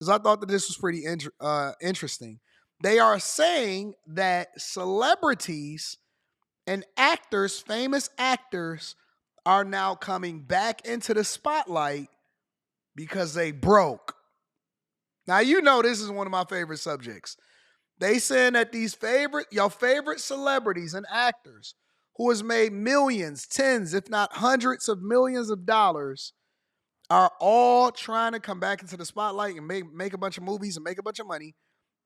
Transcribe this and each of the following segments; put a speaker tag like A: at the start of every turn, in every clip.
A: because I thought that this was pretty interesting. They are saying that celebrities and actors, famous actors, are now coming back into the spotlight because they broke. Now you know this is one of my favorite subjects. They saying that your favorite celebrities and actors who has made millions, tens, if not hundreds of millions of dollars, are all trying to come back into the spotlight and make a bunch of movies and make a bunch of money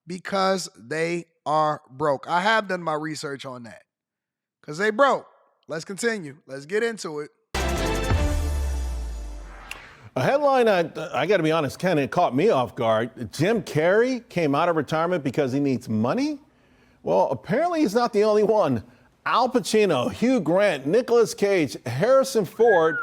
A: because they are broke. I have done my research on that because they broke. Let's continue. Let's get into it.
B: A headline, I got to be honest, kind of caught me off guard. Jim Carrey came out of retirement because he needs money? Well, apparently he's not the only one. Al Pacino, Hugh Grant, Nicolas Cage, Harrison Ford,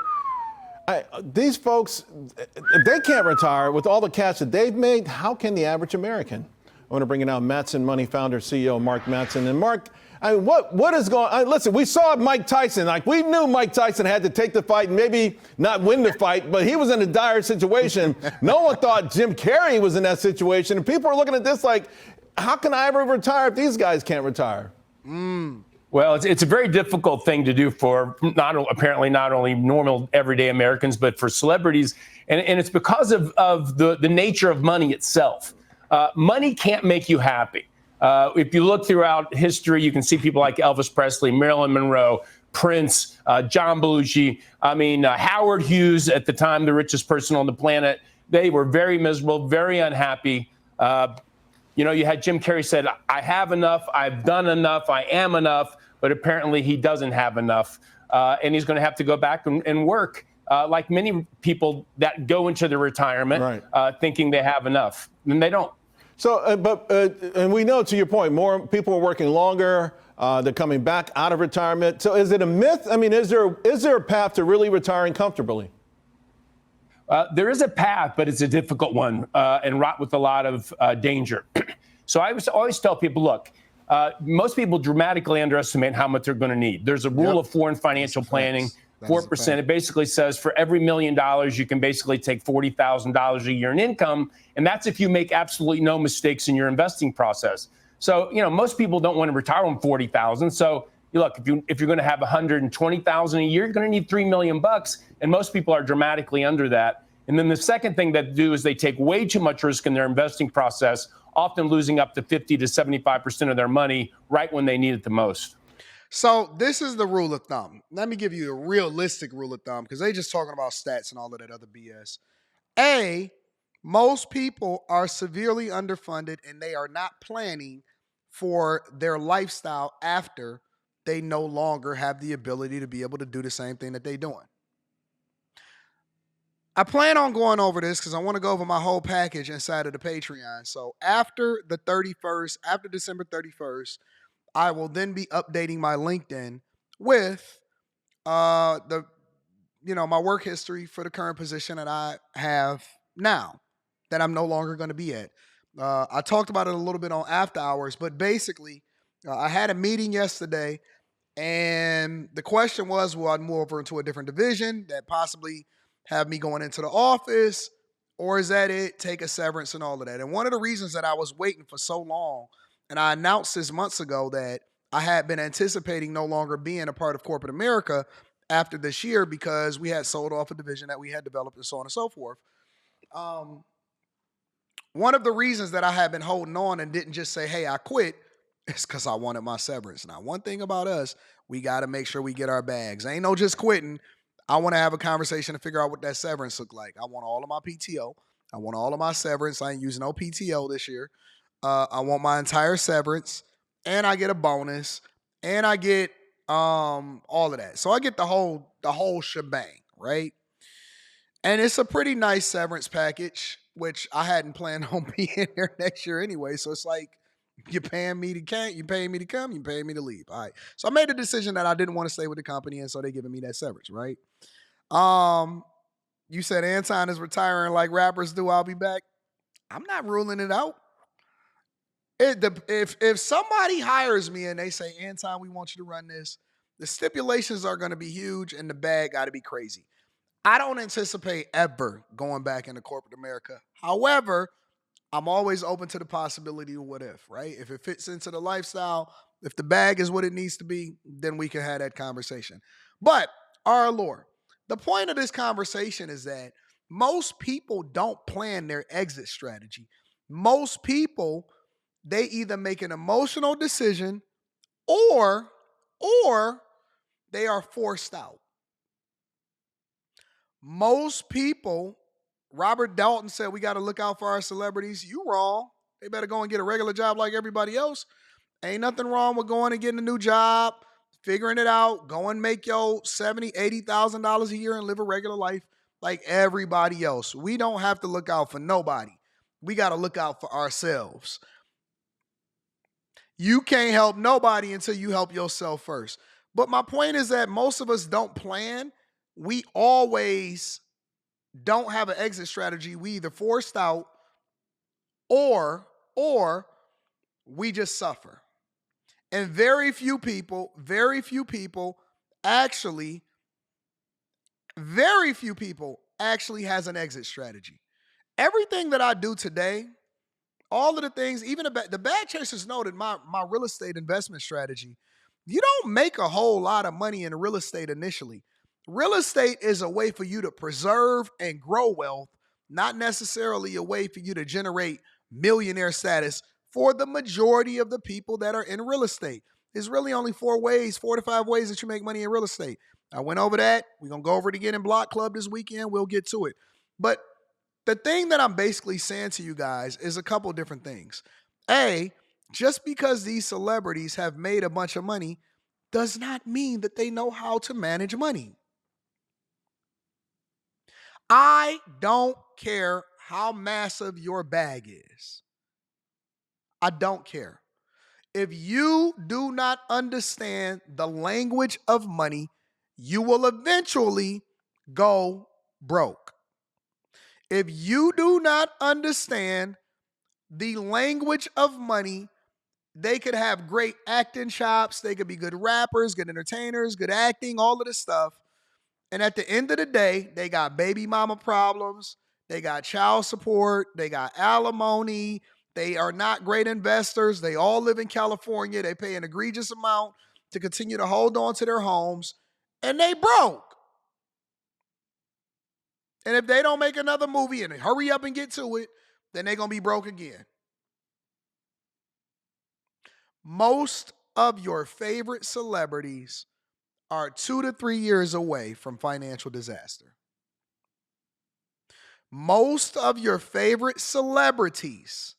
B: these folks, if they can't retire with all the cash that they've made, how can the average American? I want to bring in now Matson Money founder, CEO Mark Matson. And Mark, what is going on? Listen, we saw Mike Tyson. Like, we knew Mike Tyson had to take the fight and maybe not win the fight, but he was in a dire situation. No one thought Jim Carrey was in that situation. And people are looking at this like, how can I ever retire if these guys can't retire?
C: Well, it's a very difficult thing to do for apparently not only normal everyday Americans, but for celebrities. And it's because of the nature of money itself. Money can't make you happy. If you look throughout history, you can see people like Elvis Presley, Marilyn Monroe, Prince, John Belushi. Howard Hughes, at the time, the richest person on the planet. They were very miserable, very unhappy. You had Jim Carrey said, I have enough, I've done enough, I am enough, but apparently he doesn't have enough. And he's going to have to go back and work like many people that go into the retirement thinking they have enough, and they don't.
B: So, and we know, to your point, more people are working longer. They're coming back out of retirement. So is it a myth? I mean, is there a path to really retiring comfortably?
C: There is a path, but it's a difficult one and wrought with a lot of danger. So I always tell people, look, most people dramatically underestimate how much they're going to need. There's a rule of four in financial planning, 4%. It basically says for every $1 million, you can basically take $40,000 a year in income. And that's if you make absolutely no mistakes in your investing process. So, most people don't want to retire on $40,000. So look, if you're going to have $120,000 a year, you're going to need $3 million. And most people are dramatically under that. And then the second thing that they do is they take way too much risk in their investing process, often losing up to 50 to 75% of their money right when they need it the most.
A: So this is the rule of thumb. Let me give you a realistic rule of thumb because they just talking about stats and all of that other BS. Most people are severely underfunded and they are not planning for their lifestyle after they no longer have the ability to be able to do the same thing that they're doing. I plan on going over this because I want to go over my whole package inside of the Patreon. So after the 31st, after December 31st, I will then be updating my LinkedIn with my work history for the current position that I have now that I'm no longer going to be at. I talked about it a little bit on After Hours, but basically I had a meeting yesterday and the question was, will I move over into a different division that possibly have me going into the office, or is that it? Take a severance and all of that. And one of the reasons that I was waiting for so long, and I announced this months ago that I had been anticipating no longer being a part of corporate America after this year because we had sold off a division that we had developed and so on and so forth. One of the reasons that I had been holding on and didn't just say, hey, I quit, is because I wanted my severance. Now, one thing about us, we got to make sure we get our bags. Ain't no just quitting. I want to have a conversation to figure out what that severance look like. I want all of my PTO. I want all of my severance. I ain't using no PTO this year. I want my entire severance, and I get a bonus, and I get all of that. So I get the whole shebang, right? And it's a pretty nice severance package, which I hadn't planned on being there next year anyway. So it's like, you're paying me to come, you're paying me to leave. All right. So I made the decision that I didn't want to stay with the company, and so they're giving me that severance, right? You said Anton is retiring like rappers do. I'll be back. I'm not ruling it out. If somebody hires me and they say, Anton, we want you to run this, the stipulations are going to be huge and the bag got to be crazy. I don't anticipate ever going back into corporate America. However, I'm always open to the possibility of what if, right? If it fits into the lifestyle, if the bag is what it needs to be, then we can have that conversation. But our allure, the point of this conversation is that most people don't plan their exit strategy. Most people, they either make an emotional decision or or they are forced out. Most people, Robert Dalton said we got to look out for our celebrities. You wrong. They better go and get a regular job like everybody else. Ain't nothing wrong with going and getting a new job, figuring it out, go and make your $70,000, $80,000 a year and live a regular life like everybody else. We don't have to look out for nobody. We got to look out for ourselves. You can't help nobody until you help yourself first. But my point is that most of us don't plan. We always don't have an exit strategy. We either forced out or we just suffer. And very few people actually has an exit strategy. Everything that I do today, all of the things, even the bad chasers know that my real estate investment strategy, you don't make a whole lot of money in real estate initially. Real estate is a way for you to preserve and grow wealth, not necessarily a way for you to generate millionaire status for the majority of the people that are in real estate. There's really only 4 to 5 ways that you make money in real estate. I went over that. We're going to go over it again in Block Club this weekend. We'll get to it. But the thing that I'm basically saying to you guys is a couple different things. A, just because these celebrities have made a bunch of money does not mean that they know how to manage money. I don't care how massive your bag is. I don't care. If you do not understand the language of money, you will eventually go broke. If you do not understand the language of money, they could have great acting chops. They could be good rappers, good entertainers, good acting, all of this stuff. And at the end of the day, they got baby mama problems. They got child support. They got alimony. They are not great investors. They all live in California. They pay an egregious amount to continue to hold on to their homes. And they broke. And if they don't make another movie and hurry up and get to it, then they're going to be broke again. Most of your favorite celebrities are 2 to 3 years away from financial disaster. Most of your favorite celebrities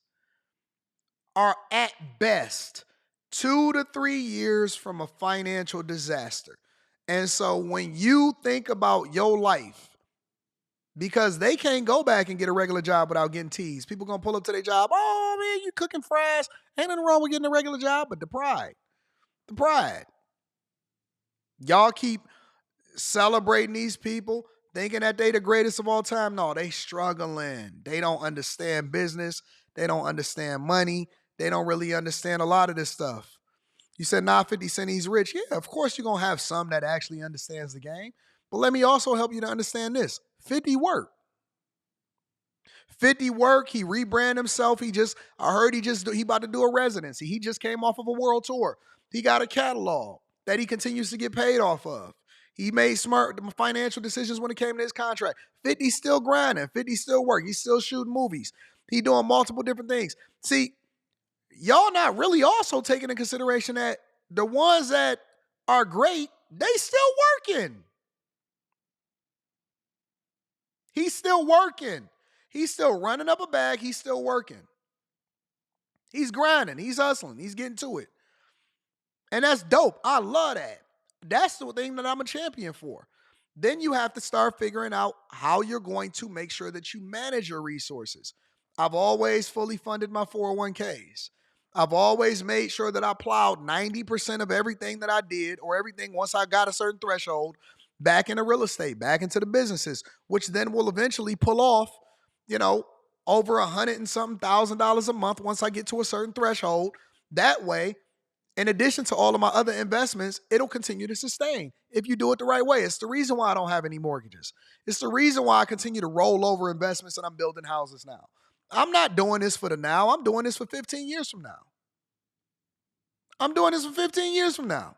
A: are at best 2 to 3 years from a financial disaster. And so when you think about your life, because they can't go back and get a regular job without getting teased. People gonna pull up to their job. Oh man, you cooking fries. Ain't nothing wrong with getting a regular job, but the pride. Y'all keep celebrating these people, thinking that they the greatest of all time. No, they struggling. They don't understand business. They don't understand money. They don't really understand a lot of this stuff. You said, nah, 50 Cent, he's rich. Yeah, of course you're going to have some that actually understands the game. But let me also help you to understand this. 50 work. 50 work. He rebranded himself. I heard he about to do a residency. He just came off of a world tour. He got a catalog that he continues to get paid off of. He made smart financial decisions when it came to his contract. 50's still grinding. 50 still work. He's still shooting movies. He doing multiple different things. See, y'all not really also taking into consideration that the ones that are great, they still working. He's still working. He's still running up a bag. He's still working. He's grinding. He's hustling. He's getting to it. And that's dope. I love that. That's the thing that I'm a champion for. Then you have to start figuring out how you're going to make sure that you manage your resources. I've always fully funded my 401ks. I've always made sure that I plowed 90% of everything that I did, or everything once I got a certain threshold, back into real estate, back into the businesses, which then will eventually pull off, over $100 and something thousand a month once I get to a certain threshold. That way, in addition to all of my other investments, it'll continue to sustain if you do it the right way. It's the reason why I don't have any mortgages. It's the reason why I continue to roll over investments and I'm building houses now. I'm not doing this for the now. I'm doing this for 15 years from now. I'm doing this for 15 years from now.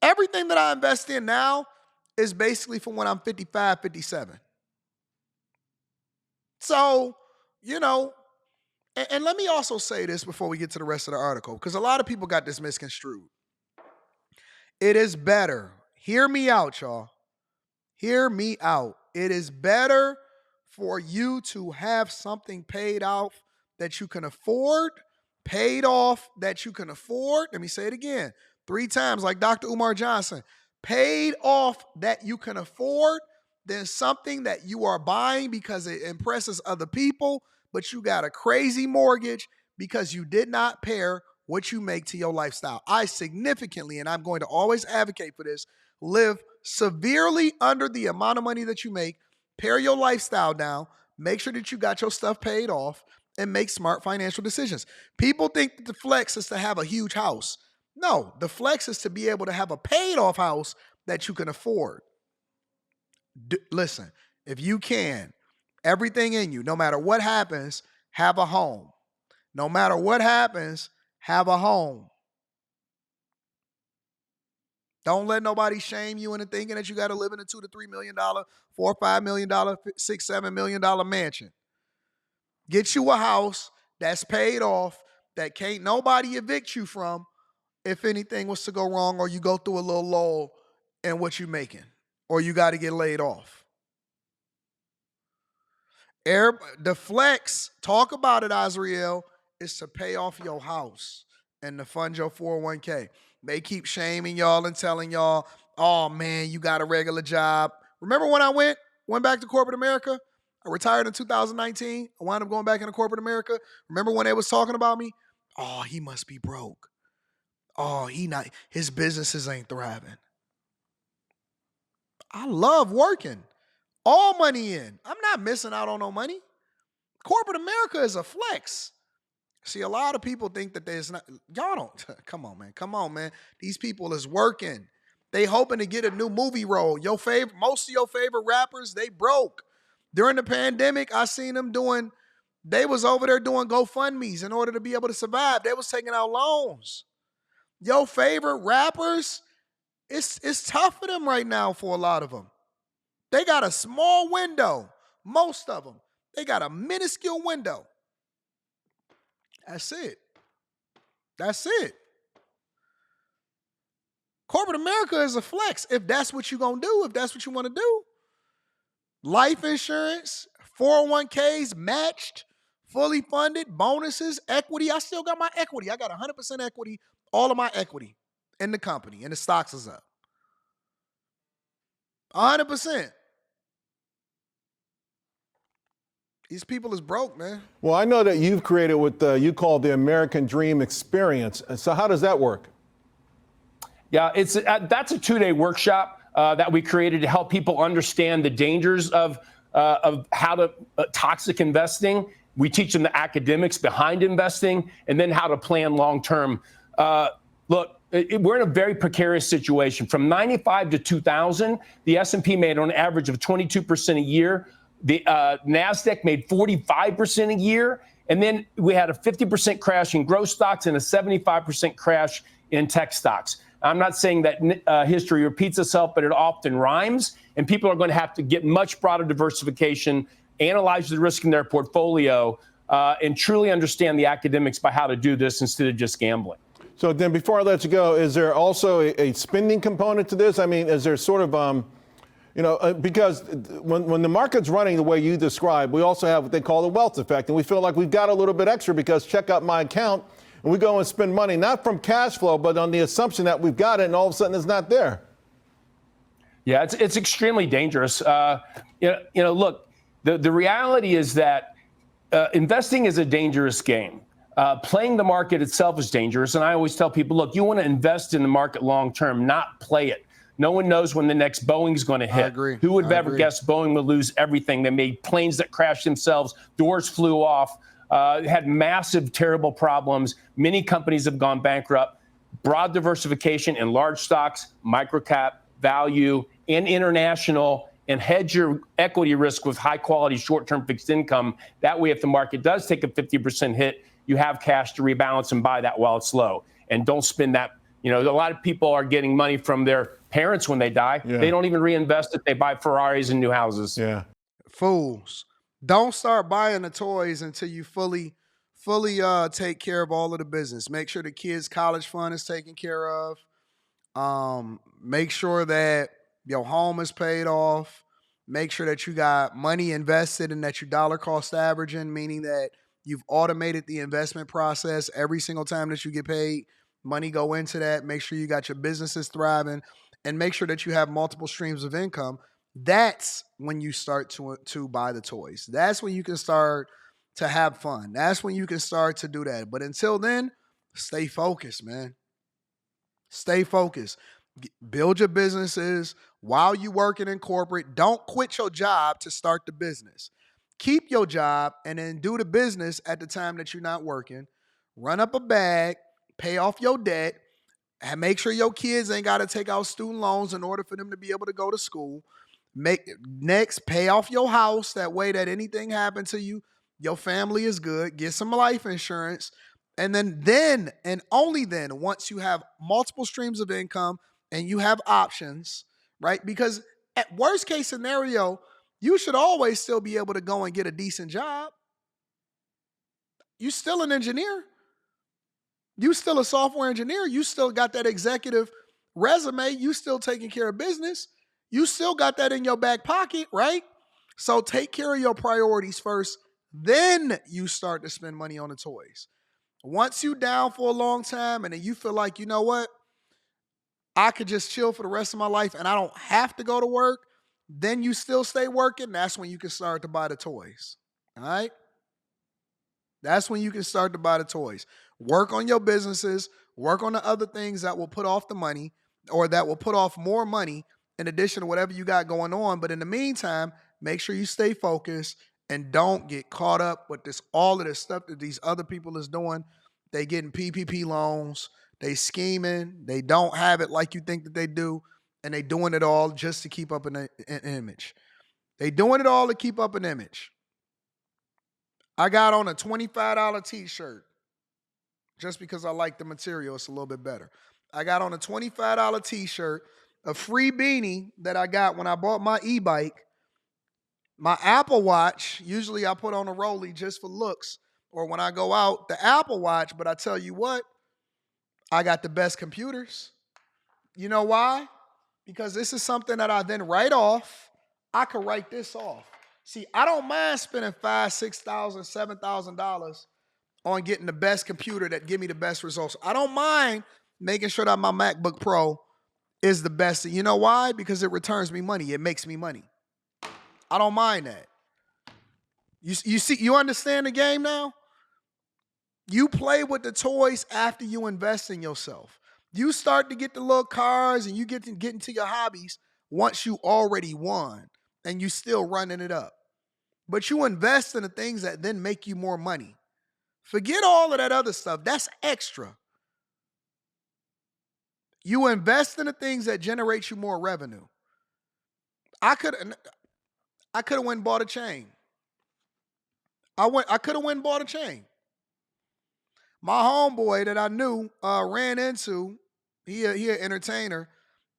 A: Everything that I invest in now is basically for when I'm 55, 57. So, you know, and let me also say this before we get to the rest of the article, because a lot of people got this misconstrued. It is better. Hear me out, y'all. Hear me out. It is better for you to have something paid off that you can afford, paid off that you can afford. Let me say it again 3 times, like Dr. Umar Johnson. Paid off that you can afford than something that you are buying because it impresses other people, but you got a crazy mortgage because you did not pair what you make to your lifestyle. I significantly, and I'm going to always advocate for this, live severely under the amount of money that you make. Pare your lifestyle down. Make sure that you got your stuff paid off and make smart financial decisions. People think that the flex is to have a huge house. No, the flex is to be able to have a paid off house that you can afford. Listen, if you can, everything in you, no matter what happens, have a home. No matter what happens, have a home. Don't let nobody shame you into thinking that you got to live in a $2 to $3 million, $4 or $5 million, $6, $7 million mansion. Get you a house that's paid off that can't nobody evict you from if anything was to go wrong or you go through a little lull in what you're making or you got to get laid off. The flex, talk about it, Azriel, is to pay off your house and to fund your 401k. They keep shaming y'all and telling y'all, oh man, you got a regular job. Remember when I went back to corporate America? I retired in 2019. I wound up going back into corporate America. Remember when they was talking about me? Oh, he must be broke. Oh, his businesses ain't thriving. I love working. All money in. I'm not missing out on no money. Corporate America is a flex. See, a lot of people think that there's not, y'all don't, come on, man. These people is working. They hoping to get a new movie role. Most of your favorite rappers, they broke. During the pandemic, I seen them they was over there doing GoFundMes in order to be able to survive. They was taking out loans. Your favorite rappers, it's tough for them right now for a lot of them. They got a small window. Most of them. They got a minuscule window. That's it. Corporate America is a flex if that's what you're going to do, if that's what you want to do. Life insurance, 401ks matched, fully funded, bonuses, equity. I still got my equity. I got 100% equity, all of my equity in the company, and the stocks is up. 100%. These people is broke, man.
B: Well, I know that you've created what you call the American Dream Experience. So how does that work?
C: Yeah, that's a 2-day workshop that we created to help people understand the dangers of how to toxic investing. We teach them the academics behind investing and then how to plan long term. Look, we're in a very precarious situation. From 95 to 2000, the S&P made on average of 22% a year. The NASDAQ made 45% a year. And then we had a 50% crash in growth stocks and a 75% crash in tech stocks. I'm not saying that history repeats itself, but it often rhymes. And people are going to have to get much broader diversification, analyze the risk in their portfolio, and truly understand the academics by how to do this instead of just gambling.
B: So then before I let you go, is there also a spending component to this? I mean, is there sort of, because when the market's running the way you described, we also have what they call the wealth effect. And we feel like we've got a little bit extra because check out my account and we go and spend money, not from cash flow, but on the assumption that we've got it and all of a sudden it's not there.
C: Yeah, it's extremely dangerous. Look, the reality is that investing is a dangerous game. Playing the market itself is dangerous. And I always tell people, look, you want to invest in the market long term, not play it. No one knows when the next Boeing's going to hit.
A: I agree.
C: Who would have ever guessed Boeing would lose everything? They made planes that crashed themselves. Doors flew off. Had massive, terrible problems. Many companies have gone bankrupt. Broad diversification in large stocks, microcap, value, and international, and hedge your equity risk with high quality short-term fixed income. That way, if the market does take a 50% hit, you have cash to rebalance and buy that while it's low. And don't spend that. A lot of people are getting money from their parents when they die.
B: Yeah.
C: They don't even reinvest it. They buy Ferraris and new houses.
B: Yeah.
A: Fools. Don't start buying the toys until you fully take care of all of the business. Make sure the kids' college fund is taken care of. Make sure that your home is paid off. Make sure that you got money invested and that you dollar cost averaging, meaning that you've automated the investment process. Every single time that you get paid, money go into that. Make sure you got your businesses thriving, and make sure that you have multiple streams of income. That's when you start to buy the toys. That's when you can start to have fun. That's when you can start to do that. But until then, stay focused, man. Stay focused. Build your businesses while you working in corporate. Don't quit your job to start the business. Keep your job and then do the business at the time that you're not working. Run up a bag, pay off your debt, and make sure your kids ain't got to take out student loans in order for them to be able to go to school. Pay off your house. That way that anything happens to you, your family is good. Get some life insurance. And then and only then, once you have multiple streams of income and you have options, right? Because at worst case scenario, you should always still be able to go and get a decent job. You still an engineer. You still a software engineer. You still got that executive resume. You still taking care of business. You still got that in your back pocket, right? So take care of your priorities first. Then you start to spend money on the toys. Once you down for a long time and then you feel like, you know what, I could just chill for the rest of my life and I don't have to go to work, then you still stay working. That's when you can start to buy the toys. All right? That's when you can start to buy the toys. Work on your businesses, work on the other things that will put off the money or that will put off more money in addition to whatever you got going on. But in the meantime, make sure you stay focused and don't get caught up with all of this stuff that these other people is doing. They getting PPP loans, they scheming, they don't have it like you think that they do, and they doing it all just to keep up an image. They doing it all to keep up an image. I got on a $25 t-shirt just because I like the material. It's a little bit better. I got on a $25 t-shirt, a free beanie that I got when I bought my e-bike, my Apple Watch. Usually I put on a Rollie just for looks, or when I go out, the Apple Watch. But I tell you what, I got the best computers. You know why? Because this is something that I then write off. I could write this off. See, I don't mind spending $5,000, $6,000, $7,000 on getting the best computer that give me the best results. I don't mind making sure that my MacBook Pro is the best. You know why? Because it returns me money. It makes me money. I don't mind that. You see, you understand the game now? You play with the toys after you invest in yourself. You start to get the little cars and you get into your hobbies once you already won and you still running it up. But you invest in the things that then make you more money. Forget all of that other stuff. That's extra. You invest in the things that generate you more revenue. I could have went and bought a chain. I could have went and bought a chain. My homeboy that I knew ran into, he an entertainer.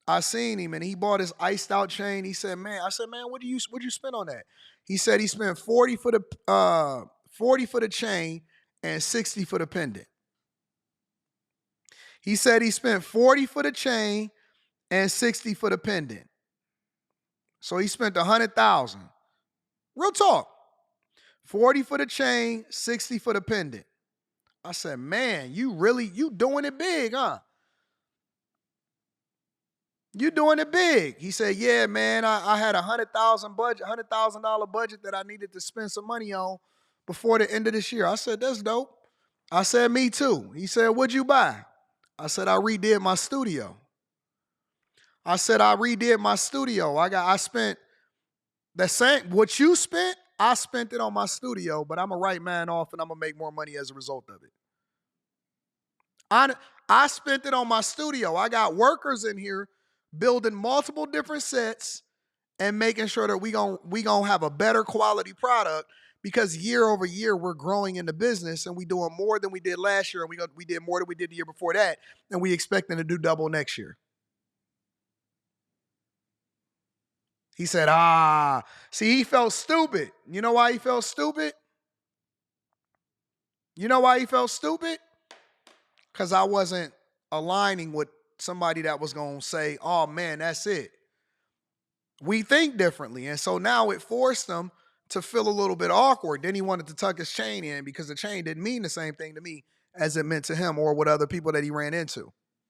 A: I seen him and he bought his iced out chain. He said, "Man," I said, "Man, what'd you spend on that?" He said he spent 40 for the chain and 60 for the pendant. He said he spent 40 for the chain and 60 for the pendant. So he spent 100,000. Real talk. 40 for the chain, 60 for the pendant. I said, "Man, you doing it big, huh? You doing it big." He said, "Yeah, man, I had $100,000 budget that I needed to spend some money on before the end of this year." I said, "That's dope." I said, "Me too." He said, "What'd you buy?" I said, "I redid my studio." I said, "I redid my studio. I spent the same, what you spent, I spent it on my studio, but I'm going to write mine off and I'm going to make more money as a result of it." I spent it on my studio. I got workers in here building multiple different sets, and making sure that we gonna have a better quality product, because year over year we're growing in the business and we doing more than we did last year, and we did more than we did the year before that, and we expecting to do double next year. He said, see, he felt stupid. You know why he felt stupid? You know why he felt stupid? Because I wasn't aligning with somebody that was going to say, oh man, that's it. We think differently. And so now it forced him to feel a little bit awkward. Then he wanted to tuck his chain in because the chain didn't mean the same thing to me as it meant to him or with other people that he ran into.